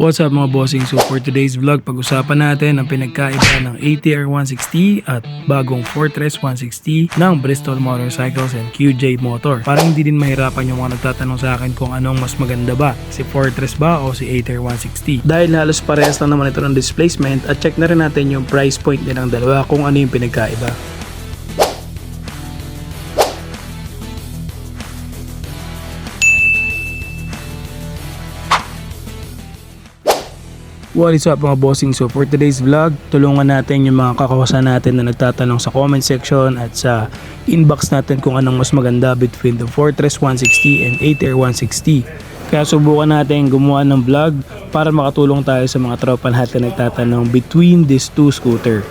What's up mga bossing? So for today's vlog, pag-usapan natin ang pinagkaiba ng ATR 160 at bagong Fortress 160 ng Bristol Motorcycles and QJ Motor. Parang hindi din mahirapan yung mga nagtatanong sa akin kung anong mas maganda ba, si Fortress ba o si ATR 160. Dahil halos parehas lang naman ito ng displacement at check na rin natin yung price point din ng dalawa kung ano yung pinagkaiba. What is up mga bossing? So for today's vlog, tulungan natin yung mga kakawasan natin na nagtatanong sa comment section at sa inbox natin kung anong mas maganda between the Fortress 160 and ATR 160. Kaya subukan natin gumawa ng vlog para makatulong tayo sa mga tropa natin na nagtatanong between these two scooter.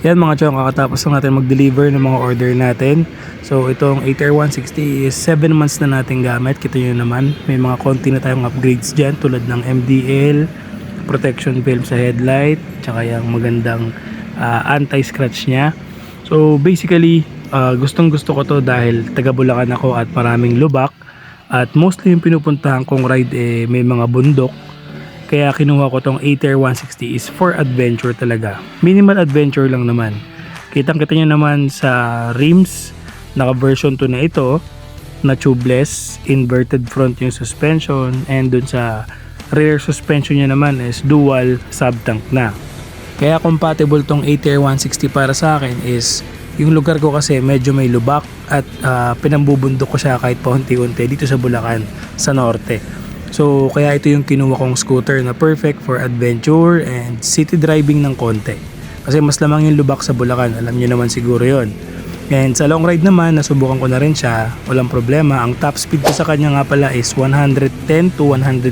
Yan mga chong, kakatapos lang natin mag-deliver ng mga order natin. So itong ATR 160 is 7 months na natin gamit. Kita nyo naman, may mga konti na tayong upgrades dyan tulad ng MDL, protection film sa headlight, tsaka yung magandang anti-scratch nya. So basically, gustong gusto ko to dahil taga Bulacan ako at maraming lubak. At mostly yung pinupuntahan kong ride may mga bundok. Kaya kinuha ko tong ATR 160 is for adventure talaga. Minimal adventure lang naman. Kitang-kita nyo naman sa rims, naka version 2 na ito, na tubeless, inverted front yung suspension, and dun sa rear suspension nya naman is dual sub-tank na. Kaya compatible tong ATR 160 para sa akin is yung lugar ko kasi medyo may lubak at pinambubundok ko siya kahit paunti-unti dito sa Bulacan, sa norte. So kaya ito yung kinuha kong scooter na perfect for adventure and city driving ng konti. Kasi mas lamang yung lubak sa Bulacan, alam nyo naman siguro yon. And sa long ride naman, nasubukan ko na rin siya, walang problema. Ang top speed ko sa kanya nga pala is 110 to 115.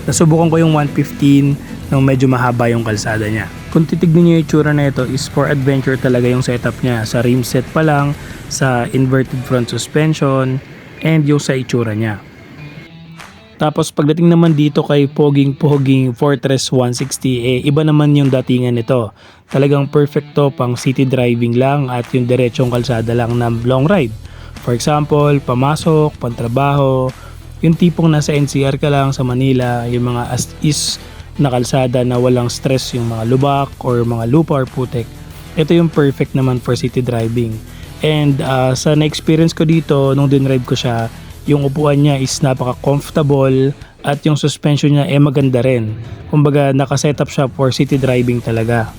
Nasubukan ko yung 115 nung medyo mahaba yung kalsada niya. Kung titignan nyo yung itsura na ito is for adventure talaga yung setup niya. Sa rim set pa lang, sa inverted front suspension, and yung sa itsura niya. Tapos pagdating naman dito kay poging Fortress 160, iba naman yung datingan nito. Talagang perfecto pang city driving lang at yung diretsong kalsada lang na long ride. For example, pamasok, pantrabaho, yung tipong nasa NCR ka lang sa Manila, yung mga as-is na kalsada na walang stress, yung mga lubak or mga lupa or putek. Ito yung perfect naman for city driving. And sa na-experience ko dito, nung dinrive ko siya, yung upuan niya is napaka-comfortable at yung suspension niya maganda rin. Kumbaga naka-setup siya for city driving talaga.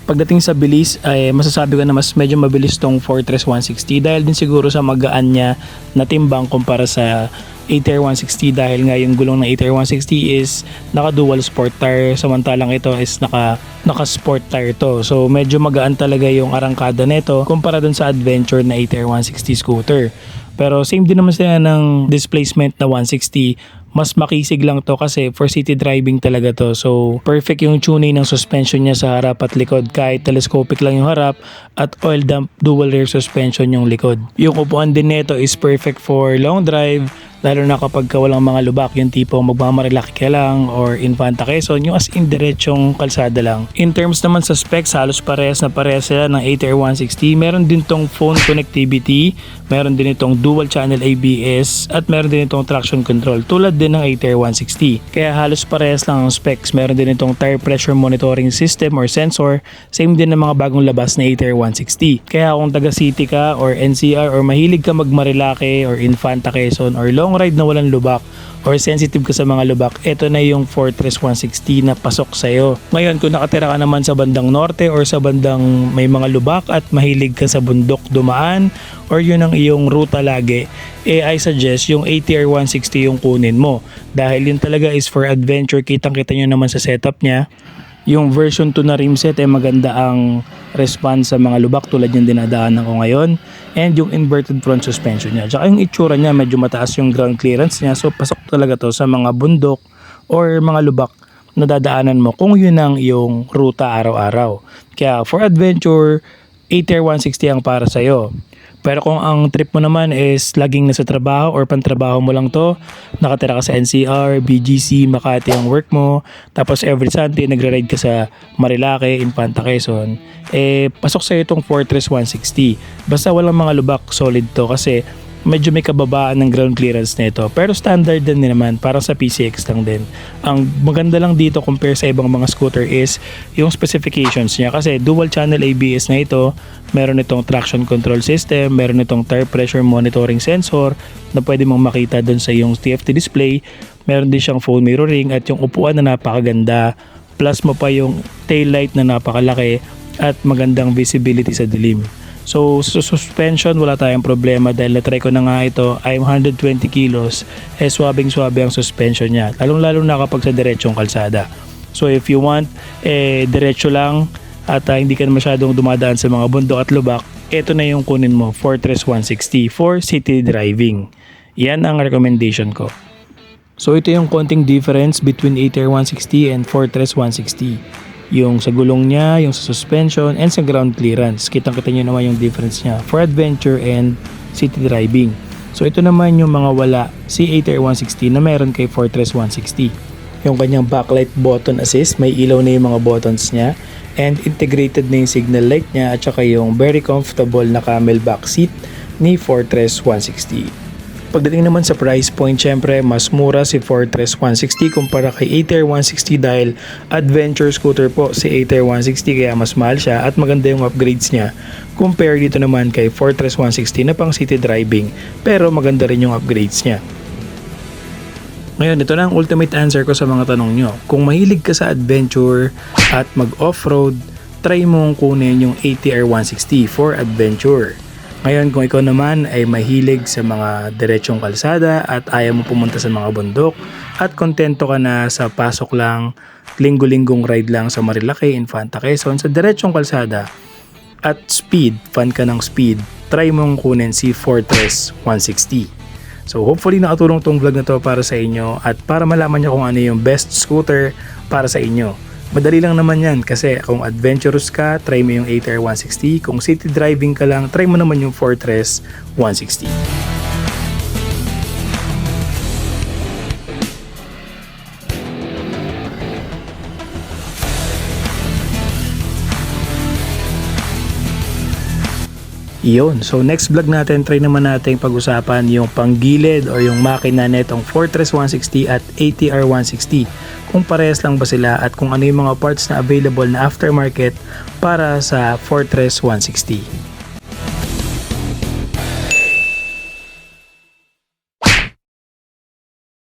Pagdating sa bilis ay masasabi ko na mas medyo mabilis tong Fortress 160 dahil din siguro sa magaan niya na timbang kumpara sa ATR 160 dahil nga yung gulong ng ATR 160 is naka dual sport tire samantalang ito is naka sport tire to. So medyo magaan talaga yung arangkada nito kumpara dun sa adventure na ATR 160 scooter. Pero same din naman sila ng displacement na 160. Mas makisig lang to kasi for city driving talaga to. So perfect yung tuning ng suspension niya sa harap at likod. Kahit telescopic lang yung harap at oil dump dual rear suspension yung likod. Yung upuan din nito is perfect for long drive. Lalo na kapag walang mga lubak, yung tipo magmamarilaki ka lang or Infanta Quezon, yung as in diretsong kalsada lang. In terms naman sa specs, halos parehas sila ng ATR 160. Meron din tong phone connectivity, meron din itong dual channel ABS, at meron din itong traction control tulad din ng ATR 160. Kaya halos parehas lang ang specs. Meron din itong tire pressure monitoring system or sensor, same din ng mga bagong labas na ATR 160. Kaya kung taga city ka or NCR or mahilig ka magmarilaki or Infanta Quezon or long ride na walang lubak or sensitive ka sa mga lubak, ito na yung Fortress 160 na pasok sa'yo. Ngayon, kung nakatira ka naman sa bandang norte or sa bandang may mga lubak at mahilig ka sa bundok dumaan or yun ang iyong ruta lagi, I suggest yung ATR 160 yung kunin mo. Dahil yun talaga is for adventure, kitang-kita nyo naman sa setup niya. Yung version 2 na rim set maganda ang response sa mga lubak tulad yung dinadaanan ko ngayon, and yung inverted front suspension niya. Tsaka yung itsura niya medyo mataas yung ground clearance niya, so pasok talaga to sa mga bundok or mga lubak na dadaanan mo kung yun ang iyong ruta araw-araw. Kaya for adventure, ATR 160 ang para sa'yo. Pero kung ang trip mo naman is laging nasa trabaho or pantrabaho mo lang to, nakatira ka sa NCR, BGC, Makati ang work mo, tapos every Sunday nagre-ride ka sa Marilake, Infanta Quezon, pasok sa'yo itong Fortress 160. Basta walang mga lubak, solid to kasi medyo may kababaan ng ground clearance nito, pero standard din naman, parang sa PCX lang din. Ang maganda lang dito compare sa ibang mga scooter is yung specifications niya, kasi dual channel ABS na ito, meron itong traction control system, meron itong tire pressure monitoring sensor na pwede mong makita dun sa yung TFT display, meron din siyang phone mirroring at yung upuan na napakaganda, plus mo pa yung tail light na napakalaki at magandang visibility sa dilim. So sa suspension wala tayong problema dahil na-try ko na nga ito. I'm 120 kilos, swabing-swabe ang suspension niya, lalong-lalo na kapag sa diretsong kalsada. So if you want diretso lang at hindi ka masyadong dumadaan sa mga bundok at lubak, ito na yung kunin mo, Fortress 160 for city driving. Yan ang recommendation ko. So ito yung konting difference between ATR 160 and Fortress 160. Yung sa gulong niya, yung sa suspension, and sa ground clearance. Kitang-kita nyo naman yung difference niya for adventure and city driving. So ito naman yung mga wala si ATR 160 na meron kay Fortress 160. Yung kanyang backlight button assist, may ilaw na yung mga buttons niya, and integrated na yung signal light niya, at saka yung very comfortable na camel back seat ni Fortress 160. Pagdating naman sa price point, syempre mas mura si Fortress 160 kumpara kay ATR 160 dahil adventure scooter po si ATR 160, kaya mas mahal siya at maganda yung upgrades niya compare dito naman kay Fortress 160 na pang city driving, pero maganda rin yung upgrades niya. Ngayon, ito na ang ultimate answer ko sa mga tanong nyo. Kung mahilig ka sa adventure at mag-offroad, try mong kunin yung ATR 160 for adventure. Ngayon, kung ikaw naman ay mahilig sa mga diretsong kalsada at ayaw mo pumunta sa mga bundok at kontento ka na sa pasok lang, linggo-linggong ride lang sa Marilake, Infanta, Quezon, sa diretsong kalsada at speed, fan ka ng speed, try mong kunin si Fortress 160. So hopefully nakatulong tong vlog na to para sa inyo at para malaman nyo kung ano yung best scooter para sa inyo. Madali lang naman yan kasi kung adventurous ka, try mo yung ATR 160. Kung city driving ka lang, try mo naman yung Fortress 160. Iyon. So next vlog natin, try naman natin pag-usapan yung panggilid o yung makina netong Fortress 160 at ATR 160. Kung parehas lang ba sila at kung ano yung mga parts na available na aftermarket para sa Fortress 160.